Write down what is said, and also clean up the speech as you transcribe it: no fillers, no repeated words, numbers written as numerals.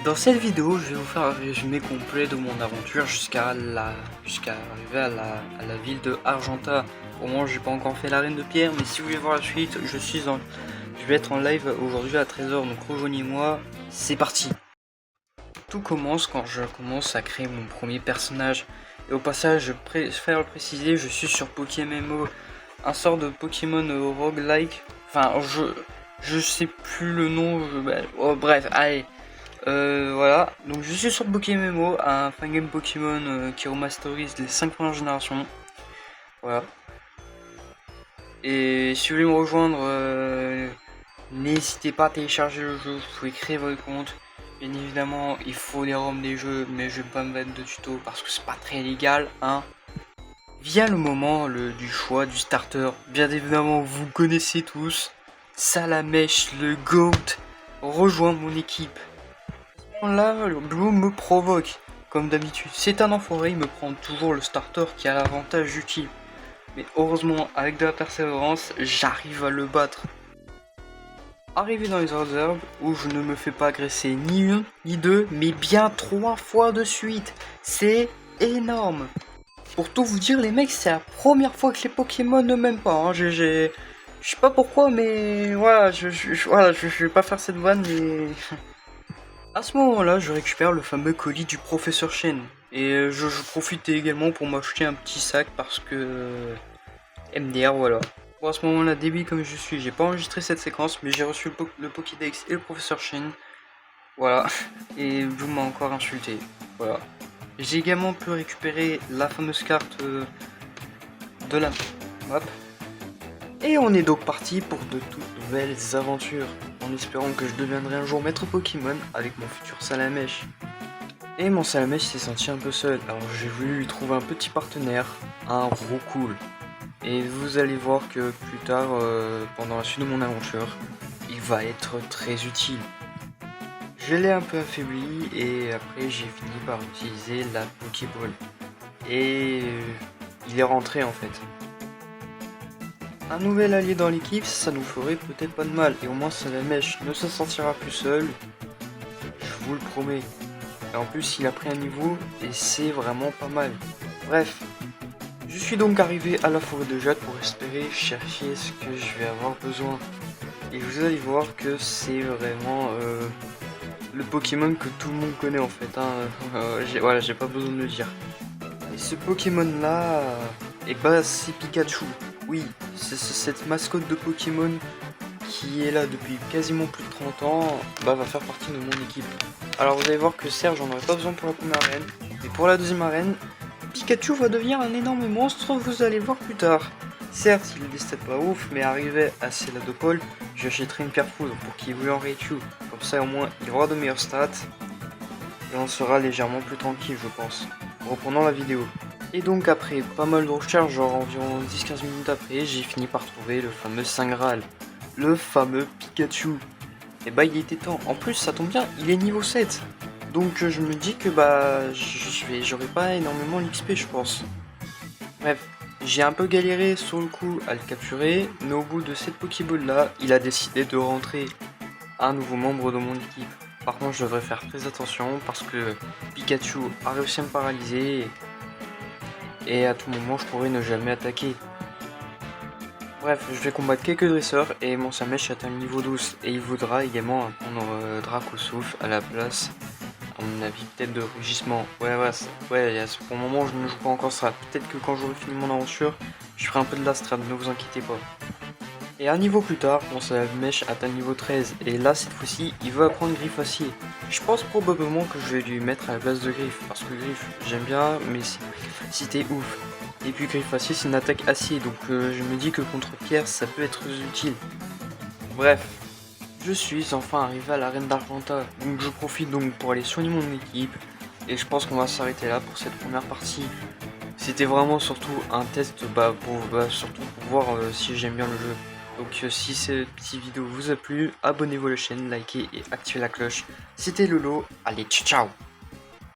Dans cette vidéo, je vais vous faire un résumé complet de mon aventure jusqu'à arriver à la ville de Argenta. Au moins, j'ai pas encore fait l'arène de pierre, mais si vous voulez voir la suite, je vais être en live aujourd'hui à 13 h, donc rejoignez-moi. C'est parti. Tout commence quand je commence à créer mon premier personnage. Et au passage, je préfère le préciser, je suis sur PokéMMO, un sort de Pokémon roguelike. Enfin, je sais plus le nom. Bref, allez. Voilà, donc je suis sur PokéMMO, un fangame Pokémon qui remasterise les 5 premières générations. Voilà. Et si vous voulez me rejoindre, n'hésitez pas à télécharger le jeu, vous pouvez créer votre compte. Bien évidemment, il faut les ROM des jeux, mais je vais pas me mettre de tuto parce que c'est pas très légal, hein. Vient le moment du choix du starter. Bien évidemment, vous connaissez tous. Salamèche, le GOAT, rejoint mon équipe. Là, le Blue me provoque, comme d'habitude. C'est un enfoiré, il me prend toujours le starter qui a l'avantage utile. Mais heureusement, avec de la persévérance, j'arrive à le battre. Arrivé dans les autres herbes, où je ne me fais pas agresser ni une, ni deux, mais bien 3 fois de suite. C'est énorme. Pour tout vous dire, les mecs, c'est la première fois que les Pokémon ne m'aiment pas. Hein. Je sais pas pourquoi, mais voilà, je vais pas faire cette vanne, mais... À ce moment-là, je récupère le fameux colis du professeur Chen. Et je profite également pour m'acheter un petit sac parce que... MDR, voilà. Bon, à ce moment-là, débile comme je suis, j'ai pas enregistré cette séquence, mais j'ai reçu le Pokédex et le professeur Chen. Voilà. Et vous m'a encore insulté. Voilà. J'ai également pu récupérer la fameuse carte de la map. Et on est donc parti pour de toutes nouvelles aventures, en espérant que je deviendrai un jour maître Pokémon avec mon futur Salamèche. Et mon Salamèche s'est senti un peu seul, alors j'ai voulu lui trouver un petit partenaire, un Roucoule. Et vous allez voir que plus tard, pendant la suite de mon aventure, il va être très utile. Je l'ai un peu affaibli et après j'ai fini par utiliser la Pokéball. Et il est rentré en fait. Un nouvel allié dans l'équipe, ça nous ferait peut-être pas de mal, et au moins Salamèche ne se sentira plus seul, je vous le promets. Et en plus il a pris un niveau, et c'est vraiment pas mal. Bref, je suis donc arrivé à la forêt de jade pour espérer chercher ce que je vais avoir besoin. Et vous allez voir que c'est vraiment le Pokémon que tout le monde connaît en fait, hein. Voilà, j'ai pas besoin de le dire. Et ce Pokémon là, et bah c'est Pikachu. Oui, c'est cette mascotte de Pokémon qui est là depuis quasiment plus de 30 ans, va faire partie de mon équipe. Alors vous allez voir que Serge, j'en aurais pas besoin pour la première arène, mais pour la deuxième arène, Pikachu va devenir un énorme monstre, vous allez voir plus tard. Certes, il a des stats pas ouf, mais arrivé à Céladopole, j'achèterai une pierre foudre pour qu'il évolue en Raichu. Comme ça au moins il aura de meilleures stats, et on sera légèrement plus tranquille je pense. Reprenons la vidéo. Et donc après pas mal de recherches, genre environ 10-15 minutes après, j'ai fini par trouver le fameux Saint Graal. Le fameux Pikachu. Et bah il était temps. En plus ça tombe bien, il est niveau 7. Donc je me dis que bah j'aurai pas énormément l'XP je pense. Bref, j'ai un peu galéré sur le coup à le capturer, mais au bout de cette Pokéball là, il a décidé de rentrer un nouveau membre de mon équipe. Par contre je devrais faire très attention parce que Pikachu a réussi à me paralyser. Et à tout moment je pourrais ne jamais attaquer. Bref, je vais combattre quelques dresseurs et mon Salamèche atteint le niveau 12 et il voudra également prendre Dracosouffle à la place, à mon avis peut-être de rugissement. Pour le moment je ne joue pas encore ça, peut-être que quand j'aurai fini mon aventure, je ferai un peu de l'astral, ne vous inquiétez pas. Et un niveau plus tard, mon Salamèche atteint le niveau 13 et là cette fois-ci il veut apprendre Griffe Acier. Je pense probablement que je vais lui mettre à la place de Griffe, parce que Griffe j'aime bien mais c'était ouf. Et puis Griffe Acier c'est une attaque acier, donc je me dis que contre pierre ça peut être utile. Bref, je suis enfin arrivé à l'arène d'Argenta, donc je profite donc pour aller soigner mon équipe. Et je pense qu'on va s'arrêter là pour cette première partie. C'était vraiment surtout un test surtout pour voir si j'aime bien le jeu. Donc si cette petite vidéo vous a plu, abonnez-vous à la chaîne, likez et activez la cloche. C'était Lolo, allez ciao ciao.